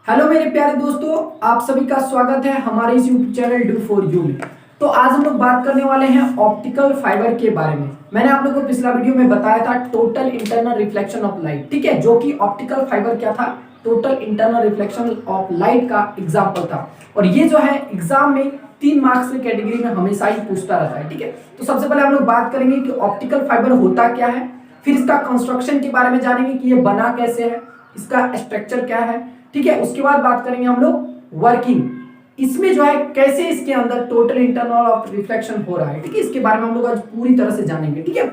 Hello मेरे प्यारे दोस्तों, आप सभी का स्वागत है हमारे इस YouTube channel do for you में। तो आज हम लोग बात करने वाले हैं ऑप्टिकल फाइबर के बारे में। मैंने आप लोगों को पिछला वीडियो में बताया था total internal reflection of light, ठीक है, जो कि ऑप्टिकल फाइबर क्या था, total internal reflection of light का एग्जाम्पल था। और ये जो है एग्जाम में 3 मार्क्स की कैटेगरी में हमेशा ही पूछता रहता है, ठीक है। तो सबसे पहले हम लोग बात करेंगे कि ऑप्टिकल फाइबर होता क्या है, फिर इसका कंस्ट्रक्शन के बारे में जानेंगे कि ये बना कैसे है, इसका स्ट्रक्चर क्या है, ठीक है। उसके बाद बात करेंगे हम लोग वर्किंग, इसमें जो है कैसे इसके अंदर टोटल इंटरनल ऑफ रिफ्लेक्शन हो रहा है, ठीक है। इसके बारे में हम लोग आज पूरी तरह से जानेंगे, ठीक है।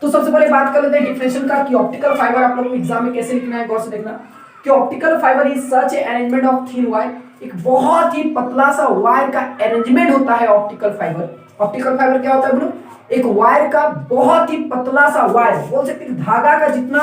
तो सबसे पहले बात कर लेते हैं डिफिनेशन का कि ऑप्टिकल फाइबर आप लोगों को एग्जाम में कैसे लिखना है, गौर से देखना कि optical fibre is such a arrangement of thin wire, एक बहुत ही पतला सा वायर का अरेंजमेंट होता है ऑप्टिकल फाइबर। ऑप्टिकल फाइबर क्या होता है बोलो, एक वायर का बहुत ही पतला सा वायर, बोल सकते हैं धागा का जितना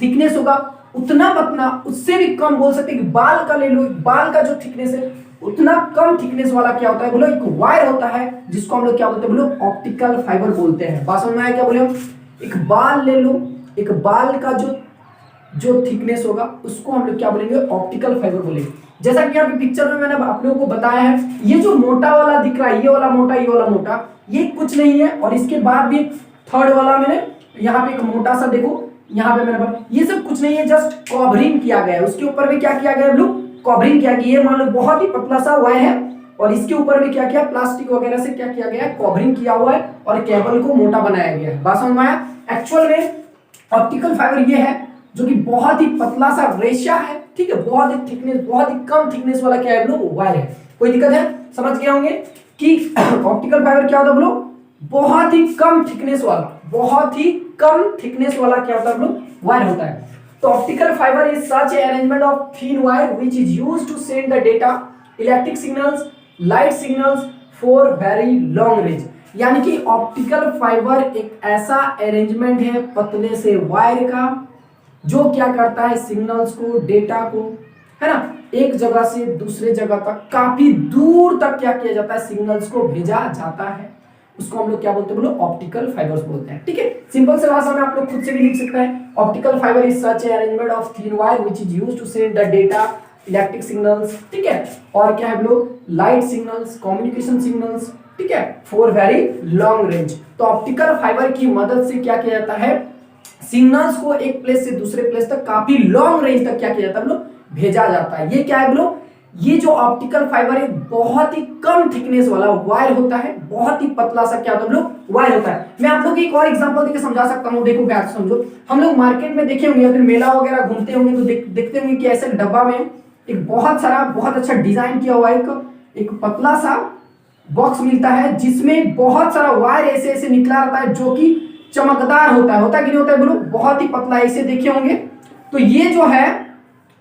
थिकनेस होगा उतना पतला, उससे भी कम बोल सकते हैं कि बाल का ले लो, बाल का जो थिकनेस है उतना कम थिकनेस वाला क्या होता है बोलो, एक वायर होता है जिसको हम लोग क्या बोलते हैं बोलो, ऑप्टिकल फाइबर बोलते हैं। बात समझ में आया क्या बोले हम, एक बाल ले लो, एक बाल का जो थिकनेस होगा उसको हम लोग क्या बोलेंगे, ऑप्टिकल फाइबर बोलेंगे। जैसा कि यहाँ पे पिक्चर में मैंने आप लोगों को बताया है, ये जो मोटा वाला दिख रहा है, ये वाला मोटा, ये वाला मोटा, ये कुछ नहीं है। और इसके बाद भी थर्ड वाला मैंने यहाँ पे एक मोटा सा देखो, यहाँ पे मैंने ये सब कुछ नहीं है, जस्ट कवरिंग किया गया है। उसके ऊपर भी क्या किया गया है, कवरिंग किया गया। ये मान लो बहुत ही पतला सा वायर है और इसके ऊपर भी क्या किया, प्लास्टिक वगैरह से क्या किया गया है, कवरिंग किया हुआ है और केबल को मोटा बनाया गया है। बात समझ में आया। एक्चुअल में ऑप्टिकल फाइबर ये है जो कि बहुत ही पतला सा रेशा है, ठीक है, बहुत ही थिकनेस, बहुत ही कम थिकनेस वाला क्या है बोलो, वायर है। कोई दिक्कत है, समझ गए होंगे कि ऑप्टिकल फाइबर क्या होता है बोलो, बहुत ही कम थिकनेस वाला, बहुत ही कम थिकनेस वाला क्या होता है बोलो, वायर होता है। तो optical fibre is such a arrangement of thin wire which is used to send the data, electric signals, light signals for very long range. यानी कि ऑप्टिकल फाइबर एक ऐसा अरेंजमेंट है पतले से वायर का जो क्या करता है, सिग्नल्स को, डेटा को, है ना, एक जगह से दूसरे जगह तक, काफी दूर तक क्या किया जाता है, सिग्नल्स को भेजा जाता है। उसको हम लोग क्या बोलते हैं बोलो, ऑप्टिकल फाइबर्स बोलते हैं, ठीक है। सिंपल से भाषा में आप लोग खुद से भी लिख सकते हैं, optical fibre is such a arrangement of thin wire which is used to send the data, electric signals, ठीक है, और क्या है बोलो, लाइट सिग्नल्स, कम्युनिकेशन सिग्नल्स, ठीक है, फॉर वेरी लॉन्ग रेंज। तो ऑप्टिकल फाइबर की मदद से क्या किया जाता है, सिग्नल्स को एक प्लेस से दूसरे प्लेस तक काफी लॉन्ग रेंज तक क्या किया जाता है बोलो, भेजा जाता है। ये क्या है बोलो, ये जो ऑप्टिकल फाइबर है बहुत ही कम थिकनेस वाला वायर होता है, बहुत ही पतला सा क्या होता है लोग, वायर होता है। मैं आप लोग को एक और एग्जांपल देके समझा सकता हूँ, देखो क्या समझो। हम लोग मार्केट में देखे होंगे या फिर मेला वगैरह घूमते होंगे तो देखते होंगे कि ऐसे डब्बा में एक बहुत सारा बहुत अच्छा डिजाइन किया हुआ एक पतला सा बॉक्स मिलता है जिसमें बहुत सारा वायर ऐसे ऐसे निकला रहता है जो कि चमकदार होता है कि नहीं होता है बोलो, बहुत ही पतला, ऐसे देखे होंगे। तो ये जो है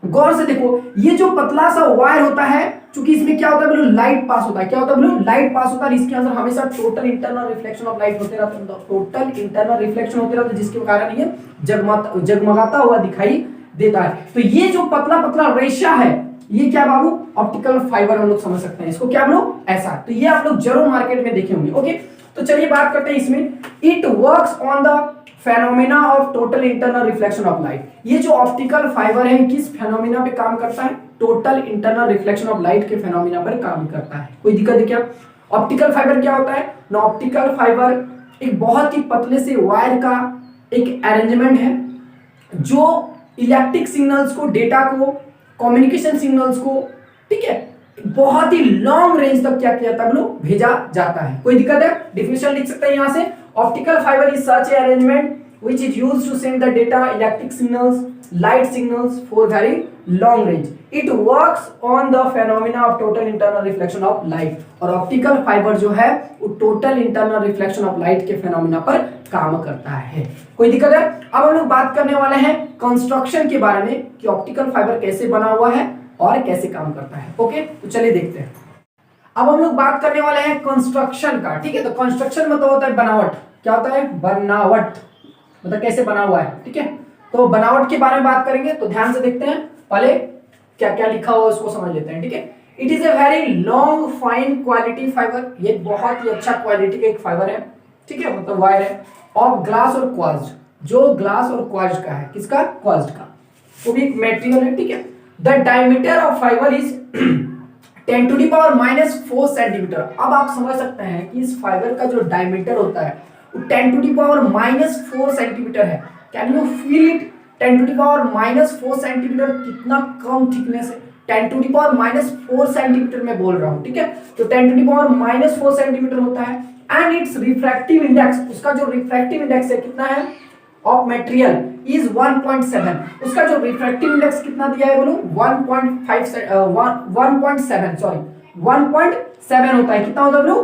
गौर से देखो, ये जो पतला सा वायर होता है, चूंकि इसमें क्या होता है बोलो, लाइट पास होता है। क्या होता है बोलो, लाइट पास होता है। इसके अंदर हमेशा total internal reflection of light होते रहता है, टोटल इंटरनल रिफ्लेक्शन होते रहता है, जिसके कारण ये जगमगाता हुआ दिखाई देता है। तो ये जो पतला पतला रेशा है, ये क्या बाबू, ऑप्टिकल फाइबर हम लोग समझ सकते हैं इसको, क्या बोलो, ऐसा। तो ये आप लोग जरूर मार्केट में देखे होंगे। ओके, तो चलिए बात करते हैं इसमें, it works on the phenomena of total internal reflection of light. ये जो ऑप्टिकल फाइबर है किस फेनोमेना पे काम करता है, total internal reflection of light के फेनोमेना पर काम करता है। कोई दिक्कत है क्या। ऑप्टिकल फाइबर क्या होता है ना, ऑप्टिकल फाइबर एक बहुत ही पतले से वायर का एक अरेंजमेंट है जो इलेक्ट्रिक सिग्नल्स को, डेटा को, कम्युनिकेशन सिग्नल्स को, ठीक है, बहुत ही लॉन्ग रेंज तक क्या किया जाता है बोलो, भेजा जाता है। कोई दिक्कत है, डिफिनेशन लिख सकते हैं यहां से, optical fibre is such a arrangement which is used to send the data, electric signals, light signals for very long range. It works on the phenomena of total internal reflection of light. और optical fibre जो है वो total internal reflection of light के phenomena पर काम करता है। कोई दिक्कत है। अब हम लोग बात करने वाले हैं कंस्ट्रक्शन के बारे में कि ऑप्टिकल फाइबर कैसे बना हुआ है और कैसे काम करता है। ओके, तो चलिए देखते हैं। अब हम लोग बात करने वाले हैं कंस्ट्रक्शन का, ठीक है। तो कंस्ट्रक्शन मतलब होता है बनावट। क्या होता है, बनावट, मतलब कैसे बना हुआ है, ठीक है। तो बनावट के बारे में बात करेंगे तो ध्यान से देखते हैं, पहले क्या क्या लिखा हुआ है उसको समझ लेते हैं, ठीक है। It is a very long fine quality fibre, ये बहुत ही अच्छा क्वालिटी का एक फाइबर है, ठीक है, मतलब वायर है, ऑफ ग्लास और क्वार्ट्ज, जो ग्लास और क्वार्ट्ज का है, किसका, क्वार्ट्ज का, वो भी एक मेटेरियल है, ठीक है। The diameter of fibre is 10⁻⁻4 centimetre. अब आप समझ सकते हैं कि इस फाइबर का जो डायमीटर होता है वो 10⁻⁻4 सेंटीमीटर है। Can you feel it, 10⁻⁻4 centimetre, कितना कम थिकनेस है, 10⁻⁻4 सेंटीमीटर में बोल रहा हूं, ठीक है। तो 10⁻⁻4 सेंटीमीटर होता है। एंड इट्स रिफ्रैक्टिव इंडेक्स, उसका जो रिफ्रैक्टिव इंडेक्स है कितना है, ऑफ मटेरियल इज 1.7। उसका जो रिफ्रैक्टिव इंडेक्स कितना दिया है बोलो, 1.7 सॉरी 1.7 होता है। कितना होता है बोलो,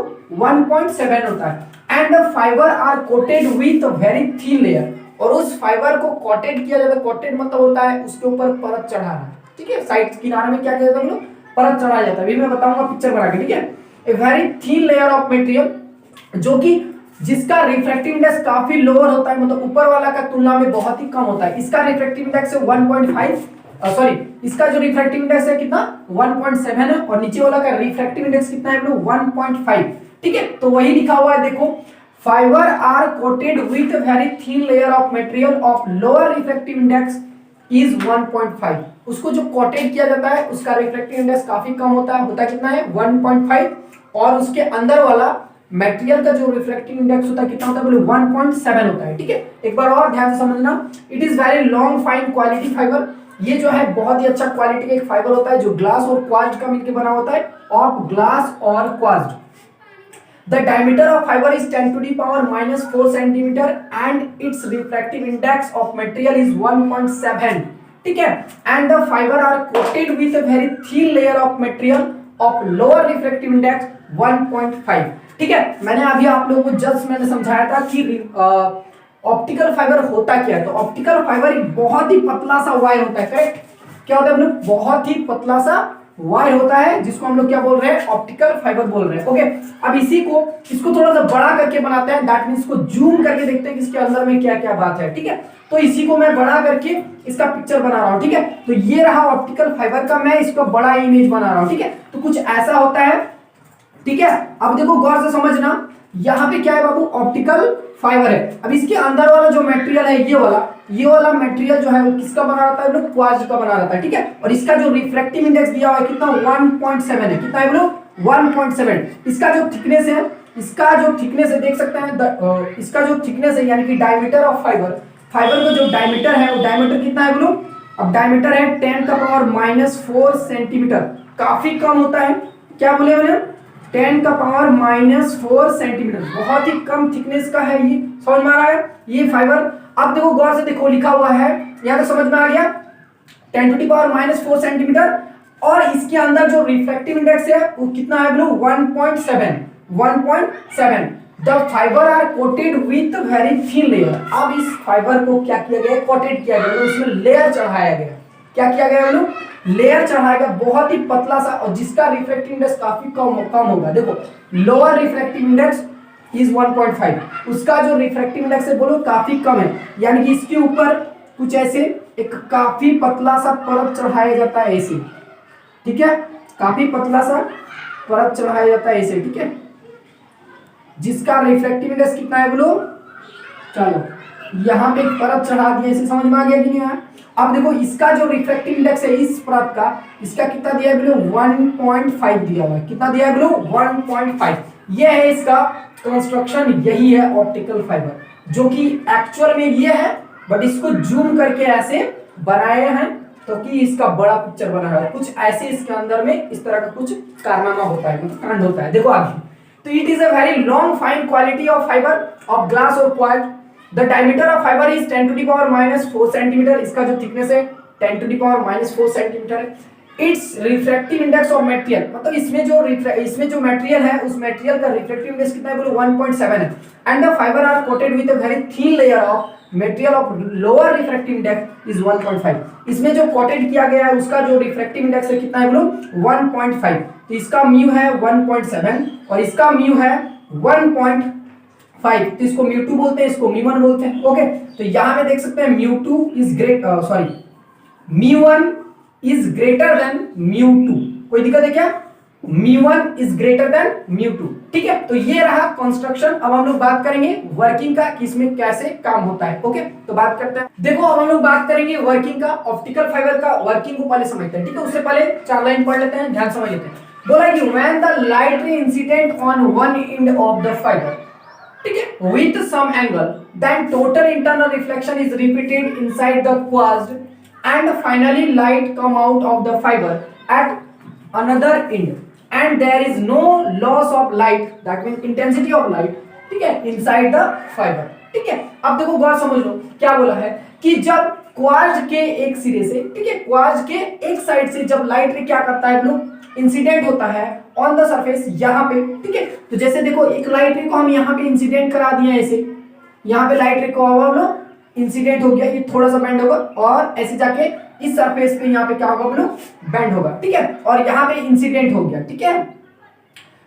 1.7 होता है। And the fibre are coated with very thin layer, और उस फाइबर को कोटेड किया जाता है। कोटेड मतलब होता है उसके ऊपर परत चढ़ाना, ठीक है। साइड किनारे में क्या किया जाता है बोलो, परत चढ़ाया जाता है। अभी मैं बताऊंगा पिक्चर बना के, ठीक है। A very thin layer of material, जो कि जिसका रिफ्रैक्टिव इंडेक्स काफी लोअर होता है, मतलब ऊपर वाला का तुलना में बहुत ही कम होता है। इसका रिफ्रैक्टिव इंडेक्स है 1.5 सॉरी इसका जो रिफ्रैक्टिव इंडेक्स है कितना, 1.7 है, और नीचे वाला का रिफ्रैक्टिव इंडेक्स कितना है 1.5, ठीक है। तो वही लिखा हुआ है, देखो, fibre are coated with very thin layer of material of lower refractive index is 1.5। उसको जो कोटेड किया जाता है उसका रिफ्रैक्टिव इंडेक्स काफी कम होता है कितना है 1.5, और उसके अंदर वाला मटेरियल का जो रिफ्रैक्टिव इंडेक्स होता है कितना होता है बोले 1.7 होता है, ठीक है। एक बार और ध्यान से समझना, it is very long fine quality fibre. ये जो है बहुत ही अच्छा क्वालिटी का एक फाइबर होता है जो ग्लास और क्वार्ट्ज का मिलकर बना होता है, ऑफ ग्लास और quartz. The diameter of fibre is 10⁻⁻4 centimetre and its refractive index of material is 1.7, ठीक है। And the fibre are coated with a very thin layer of material of lower refractive index 1.5, ठीक है। मैंने अभी आप लोगों को जस्ट मैंने समझाया था कि ऑप्टिकल फाइबर होता क्या है। तो ऑप्टिकल फाइबर एक बहुत ही पतला सा वायर होता है, करेक्ट। क्या होता है हम लोग, बहुत ही पतला सा वायर होता है जिसको हम लोग क्या बोल रहे हैं, ऑप्टिकल फाइबर बोल रहे हैं, ओके। अब इसको थोड़ा सा बड़ा करके बनाते हैं, दैट मींस इसको जूम करके देखते हैं कि इसके अंदर में क्या क्या बात है, ठीक है। तो इसी को मैं बड़ा करके इसका पिक्चर बना रहा हूं, ठीक है। तो ये रहा ऑप्टिकल फाइबर का, मैं इसको बड़ा इमेज बना रहा हूं, ठीक है। तो कुछ ऐसा होता है, ठीक है। अब देखो गौर से समझना, यहाँ पे क्या है बाबू, ऑप्टिकल फाइबर है। अब इसके अंदर वाला जो मटेरियल है ये वाला मटेरियल जो है वो किसका बना रहता है बोलो, क्वार्ट्ज का बना रहता है, ठीक है। और इसका जो रिफ्रैक्टिव इंडेक्स दिया हुआ है कितना 1.7 है, कितना है बोलो 1.7। इसका जो थिकनेस है देख सकते हैं, इसका जो थिकनेस है यानी कि डायमीटर ऑफ फाइबर का जो डायमीटर है वो डायमीटर कितना है बोलो, अब डायमीटर है 10⁻⁻4 सेंटीमीटर, काफी कम होता है। क्या बोले 10⁻⁻4 सेंटीमीटर, बहुत ही कम थिकनेस का है ये, समझ में आ रहा है ये फाइबर। अब देखो गौर से देखो, लिखा हुआ है यहाँ तो समझ में आ गया 10⁻⁻4 सेंटीमीटर, और इसके अंदर जो रिफ्रैक्टिव इंडेक्स है वो कितना है बोलो 1.7। The fibre are coated with very thin layer. अब इस फाइबर को क्या किया गया, कोटेड किया गया, उसमें लेयर चढ़ाया गया। क्या किया गया बोलो, लेयर चढ़ाया गया, बहुत ही पतला सा, और जिसका रिफ्रैक्टिव इंडेक्स काफी कम होगा। देखो लोअर रिफ्रैक्टिव इंडेक्स इज 1.5, उसका जो रिफ्रैक्टिव इंडेक्स है बोलो काफी कम है, यानी कि इसके ऊपर कुछ ऐसे एक काफी पतला सा परत चढ़ाया जाता है ऐसे, ठीक है। काफी पतला सा परत चढ़ाया जाता है ऐसे, ठीक है, जिसका रिफ्रैक्टिव इंडेक्स कितना है बोलो, चलो यहाँ पे एक परत चढ़ा दिया, इसे समझ में आ गया कि नहीं आया। अब देखो इसका जो रिफ्रैक्टिव इंडेक्स है इस परत का, इसका कितना दिया है बोलो 1.5 दिया हुआ है। कितना दिया है बोलो 1.5। ये है इसका कंस्ट्रक्शन, यही है ऑप्टिकल फाइबर, जो कि एक्चुअल में ये है, बट इसको जूम करके ऐसे बनाए हैं तो कि इसका बड़ा पिक्चर बना है। कुछ ऐसे इसके अंदर में इस तरह का कुछ कारनामा होता है, मतलब कांड होता है। देखो आगे, तो it is a very long fine quality of fiber of glass और quartz. The diameter of fibre is 10⁻⁻4 centimetre, इसका जो थिकनेस है 10⁻⁻4 सेंटीमीटर है। Its refractive index of material, मतलब इसमें जो मटेरियल है उस मटेरियल का रिफ्रैक्टिव इंडेक्स कितना है बोलो 1.7 है। And the fibre are coated with a very thin layer of material of lower refractive index is 1.5। इसमें जो कोटेड किया गया है उसका जो रिफ्रैक्टिव इंडेक्स है कितना है बोलो 1.5। तो इसका म्यू है 1.7 और इसका म्यू है 1.5। तो इसको म्यू2 बोलते हैं, इसको म्यू1 बोलते हैं, ओके। तो यहाँ पे देख सकते हैं म्यू2 इज म्यू1 इज ग्रेटर देन म्यू2। कोई दिक्कत है क्या? म्यू1 इज ग्रेटर देन म्यू2, ठीक है, तो ये रहा कंस्ट्रक्शन। अब हम लोग बात करेंगे वर्किंग का कि इसमें कैसे काम होता है। ओके, तो बात करते हैं। देखो अब हम लोग बात करेंगे वर्किंग का, ऑप्टिकल फाइबर का वर्किंग को पहले समझते हैं। ठीक है, उससे पहले 4 लाइन पढ़ लेते हैं, ध्यान समझ लेते हैं। बोला कि when the light ray incident on one end of the fibre, ठीक है, with some angle, then total internal reflection is repeated inside the quartz and finally light come out of the fiber at another end and there is no loss of light, that means intensity of light, ठीक है, inside the fiber। ठीक है, अब देखो गौर समझ लो क्या बोला है कि जब क्वार्ट्ज के एक सिरे से, ठीक है, क्वार्ट्ज के एक साइड से जब लाइट रे क्या करता है लोग, इंसिडेंट होता है ऑन द सरफेस यहाँ पे। ठीक है, तो जैसे देखो एक लाइट रे को हम यहाँ पे इंसिडेंट करा दिया, ऐसे यहाँ पे लाइट रे को हम लोग इंसिडेंट हो गया, ये थोड़ा सा बेंड होगा और ऐसे जाके इस सरफेस पे यहाँ पे क्या होगा हम लोग बेंड होगा। ठीक है, और यहाँ पे इंसिडेंट हो गया। ठीक है,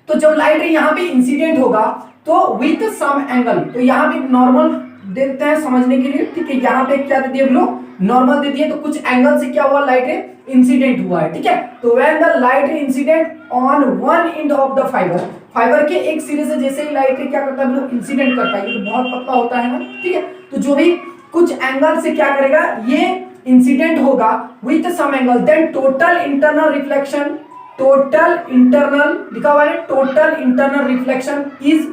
तो जब लाइट रे यहाँ पे इंसिडेंट होगा तो विथ सम एंगल, तो यहाँ पे नॉर्मल देते हैं समझने के लिए। ठीक है, यहाँ पे क्या दे दिए हम लोग, नॉर्मल दे दिए, तो कुछ एंगल से क्या हुआ, लाइट रे इंसिडेंट हुआ है। ठीक है, तो when the light ray incident on one end of the fibre, fibre के एक सिरे से जैसे ही लाइट रे क्या करता है, लोग इंसिडेंट करता है, ये तो बहुत पतला होता है ना। ठीक है, तो जो भी कुछ एंगल से क्या करेगा, ये इंसिडेंट होगा with some angle, then total internal reflection, total internal लिखा हुआ है, total internal reflection is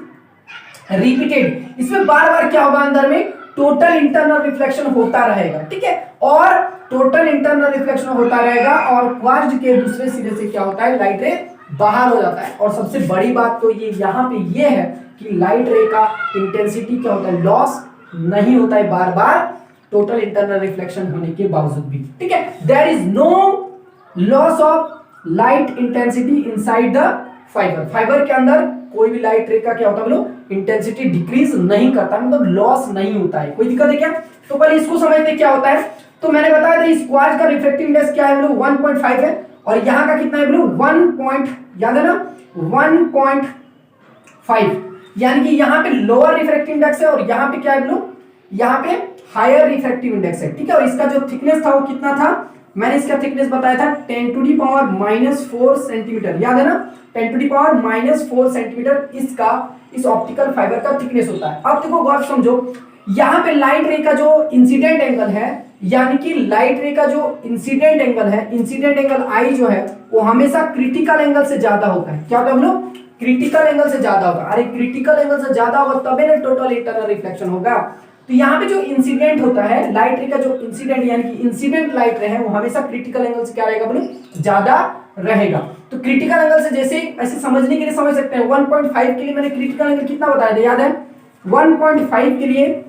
repeated. इसमें बार बार क्या होगा, अंदर में टोटल इंटरनल रिफ्लेक्शन होता रहेगा। ठीक है, और टोटल इंटरनल रिफ्लेक्शन होता रहेगा और क्वार्ट्ज के दूसरे सिरे से क्या होता है, लाइट रे बाहर हो जाता है। और सबसे बड़ी बात तो ये यहाँ पे ये है कि लाइट रे का इंटेंसिटी क्या होता है, लॉस नहीं होता है बार बार टोटल इंटरनल रिफ्लेक्शन होने के बावजूद भी। ठीक है, there is no loss of light intensity inside the fibre, fibre के अंदर कोई भी लाइट रे का क्या होता है बोलो, इंटेंसिटी डिक्रीज नहीं करता, मतलब लॉस नहीं होता है। कोई दिक्कत है क्या? तो पहले इसको समझते क्या होता है। तो मैंने बताया था इस क्वार्ट्ज का रिफ्रैक्टिव इंडेक्स क्या है बोलो, 1.5 है, और यहाँ का कितना है बोलो 1 याद है ना 1.5, यानी कि यहाँ पे लोअर रिफ्रैक्टिव इंडेक्स है और यहाँ पे क्या है बोलो, यहाँ पे हायर रिफ्रैक्टिव इंडेक्स है। ठीक है, और इसका जो थिकनेस था वो कितना था, मैंने इसका थिकनेस बताया था 10⁻⁻⁴ सेंटीमीटर, याद है ना, 10⁻⁻⁴ सेंटीमीटर इसका, इस ऑप्टिकल फाइबर का थिकनेस होता है। अब देखो गौर समझो, यहाँ पे लाइट रे का जो इंसिडेंट एंगल है, यानी कि लाइट रे का जो इंसिडेंट एंगल है, इंसिडेंट एंगल आई जो है वो हमेशा क्रिटिकल एंगल से ज्यादा होता है। क्या होता है हम लोग, क्रिटिकल एंगल से ज्यादा होगा। अरे क्रिटिकल एंगल से ज्यादा होगा तभी ना टोटल इंटरनल रिफ्लेक्शन होगा। तो यहाँ पे जो इंसिडेंट होता है लाइट रे का, जो इंसिडेंट यानी कि इंसिडेंट लाइट रे है वो हमेशा क्रिटिकल एंगल से क्या रहेगा बोलो, ज्यादा रहेगा। तो क्रिटिकल एंगल से जैसे ऐसे समझने के लिए समझ सकते हैं, 1.5 के लिए मैंने क्रिटिकल एंगल कितना बताया था, याद है 1.5 के लिए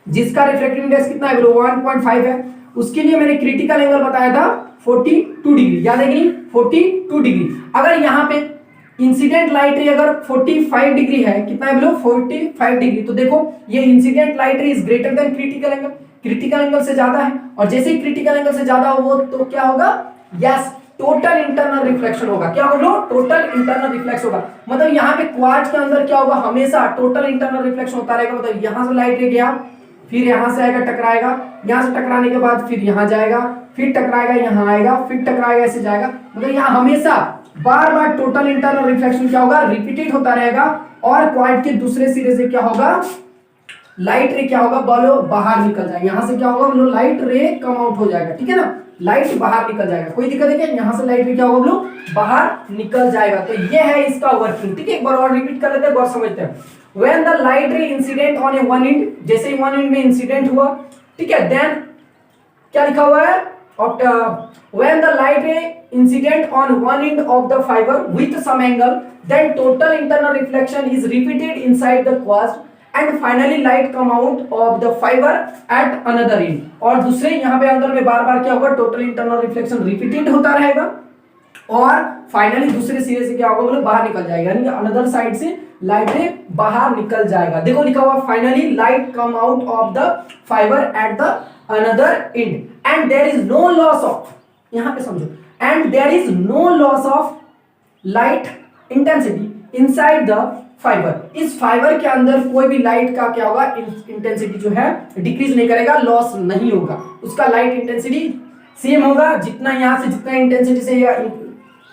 जिसका रिफ्रैक्टिव इंडेक्स कितना है बोलो 1.5 है, उसके लिए मैंने क्रिटिकल एंगल बताया था 42 डिग्री, याद है कि नहीं 42 डिग्री। अगर यहाँ पे इंसिडेंट लाइट रे अगर 45 डिग्री है, कितना है बोलो 45 डिग्री, तो देखो ये इंसिडेंट लाइट रे is greater than critical angle, critical angle से ज्यादा है, और जैसे ही क्रिटिकल एंगल से ज्यादा हो तो क्या होगा, यस टोटल इंटरनल रिफ्लेक्शन होगा। क्या होगा, टोटल इंटरनल रिफ्लेक्स होगा। मतलब यहाँ पे क्वार्ट्ज के अंदर क्या होगा, हमेशा टोटल इंटरनल रिफ्लेक्शन होता रहेगा। मतलब यहाँ से लाइट रे गया, फिर यहाँ से आएगा टकराएगा, यहाँ से टकराने के बाद फिर यहाँ जाएगा, फिर टकराएगा यहाँ आएगा, फिर टकराएगा ऐसे जाएगा। मतलब यहाँ हमेशा बार बार टोटल इंटरनल रिफ्लेक्शन क्या होगा, रिपीटेड होता रहेगा। और क्वार्ट्ज के दूसरे सिरे से क्या होगा, लाइट रे क्या होगा बोलो, बाहर निकल जाएगा। यहाँ से क्या होगा बोलो, लाइट रे कम आउट हो जाएगा। ठीक है ना, लाइट बाहर निकल जाएगा। कोई दिक्कत है क्या, यहाँ से लाइट रे क्या होगा बोलो, बाहर निकल जाएगा। तो ये है इसका वर्किंग। ठीक है, एक बार और रिपीट कर लेते हैं, बहुत समझते हैं। When the light ray incident on a one end, जैसे ही one end में इंसिडेंट हुआ, ठीक है, then क्या लिखा हुआ है, when the light ray incident on one end of the fiber with some angle, then total internal reflection is repeated inside the quartz and finally light come out of the fiber at another end। और दूसरे यहाँ पे अंदर में बार बार क्या होगा, total internal reflection repeated होता रहेगा और फाइनली दूसरे सिरे से क्या होगा बोलो, बाहर निकल जाएगा, यानी अनदर साइड से लाइट रे बाहर निकल जाएगा। देखो लिखा हुआ finally light come out of the fibre at the another end and there is no loss of, यहां पे समझो, and there is no loss of light intensity inside the fibre. इस फाइबर के अंदर कोई भी लाइट का क्या होगा, इंटेंसिटी जो है डिक्रीज नहीं करेगा, लॉस नहीं होगा, उसका लाइट इंटेंसिटी सेम होगा। जितना यहां से जितना इंटेंसिटी से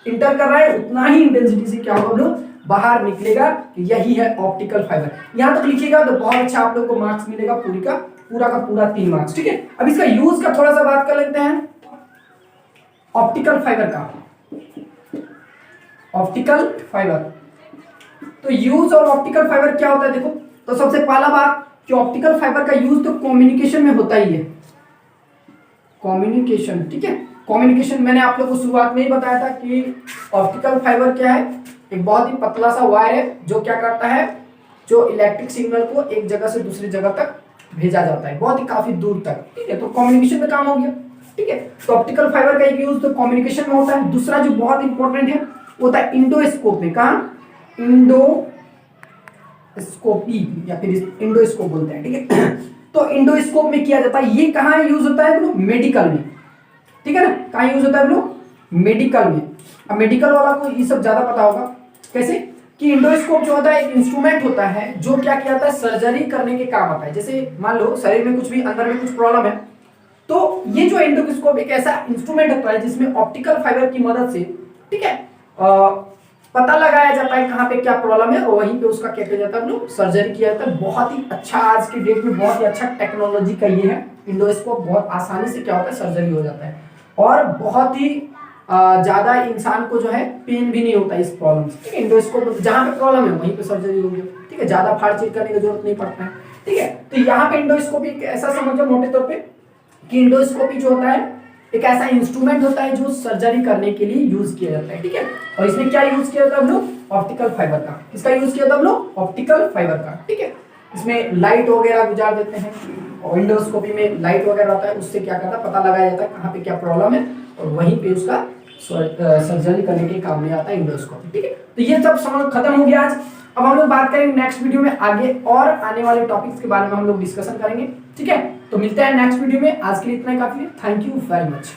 इंटर कर रहा है उतना ही इंटेंसिटी से क्या होगा, बाहर निकलेगा। यही है ऑप्टिकल फाइबर। यहां तक लिखिएगा तो बहुत अच्छा आप लोग को मार्क्स मिलेगा, पूरा का पूरा 3 मार्क्स। ठीक है, अब इसका यूज का थोड़ा सा बात कर लेते हैं। ऑप्टिकल फाइबर का, ऑप्टिकल फाइबर, तो यूज और ऑप्टिकल फाइबर क्या होता है देखो। तो सबसे पहला बात कि ऑप्टिकल फाइबर का यूज तो कम्युनिकेशन में होता ही है, कम्युनिकेशन। ठीक है, कम्युनिकेशन मैंने आप लोग को शुरुआत में ही बताया था कि ऑप्टिकल फाइबर क्या है, एक बहुत ही पतला सा वायर है जो क्या करता है, जो इलेक्ट्रिक सिग्नल को एक जगह से दूसरी जगह तक भेजा जाता है, बहुत ही काफी दूर तक। ठीक है, तो कम्युनिकेशन में काम हो गया। ठीक है, तो ऑप्टिकल फाइबर का एक यूज तो कम्युनिकेशन में होता है। दूसरा जो बहुत इंपॉर्टेंट है वो होता है इंडोस्कोप में। कहा, इंडोस्कोपी या फिर इंडोस्कोप बोलते हैं। ठीक है, तो इंडोस्कोप में किया जाता है। ये कहाँ यूज होता है, मेडिकल में। ठीक है ना, कहाँ यूज होता है, मेडिकल में। अब मेडिकल वाला को ये सब ज्यादा पता होगा। कैसे कि इंडोस्कोप जो होता है एक इंस्ट्रूमेंट होता है जो क्या किया जाता है, सर्जरी करने के काम आता है। जैसे मान लो शरीर में कुछ भी, अंदर में कुछ प्रॉब्लम है, तो ये जो इंडोस्कोप एक ऐसा इंस्ट्रूमेंट होता है जिसमें ऑप्टिकल फाइबर की मदद से, ठीक है, पता लगाया जाता है कहाँ पे क्या प्रॉब्लम है, और वहीं पे उसका क्या किया जाता है, सर्जरी किया जाता है। बहुत ही अच्छा, आज के डेट में बहुत ही अच्छा टेक्नोलॉजी का ये है इंडोस्कोप। बहुत आसानी से क्या होता है, सर्जरी हो जाता है, और बहुत ही ज्यादा इंसान को जो है पेन भी नहीं होता इस प्रॉब्लम से। ठीक है, इंडोस्कोप जहाँ पे प्रॉब्लम है वहीं पे सर्जरी होगी। ठीक है, ज्यादा फाड़ चीर करने की जरूरत नहीं पड़ता है। ठीक है, तो यहाँ पे इंडोस्कोपी ऐसा समझो मोटे तौर पे कि इंडोस्कोपी जो होता है एक ऐसा इंस्ट्रूमेंट होता है जो सर्जरी करने के लिए यूज किया जाता है। ठीक है, और इसमें क्या यूज किया जाता है हम लोग, ऑप्टिकल फाइबर का। किसका यूज किया था हम लोग, ऑप्टिकल फाइबर का। ठीक है, इसमें लाइट वगैरह गुजार देते हैं, और इंडोस्कोपी में लाइट वगैरह होता है, उससे क्या करता है, पता लगाया जाता है कहाँ पे क्या प्रॉब्लम है, और वहीं पे उसका सर्जरी करने के काम में आता है इंडोस्कोपी। ठीक है, तो ये सब समझ खत्म हो गया आज। अब हम लोग बात करेंगे नेक्स्ट वीडियो में आगे और आने वाले टॉपिक्स के बारे में हम लोग डिस्कशन करेंगे। ठीक है, तो मिलते हैं नेक्स्ट वीडियो में। आज के लिए इतना ही काफी है। Thank you very much.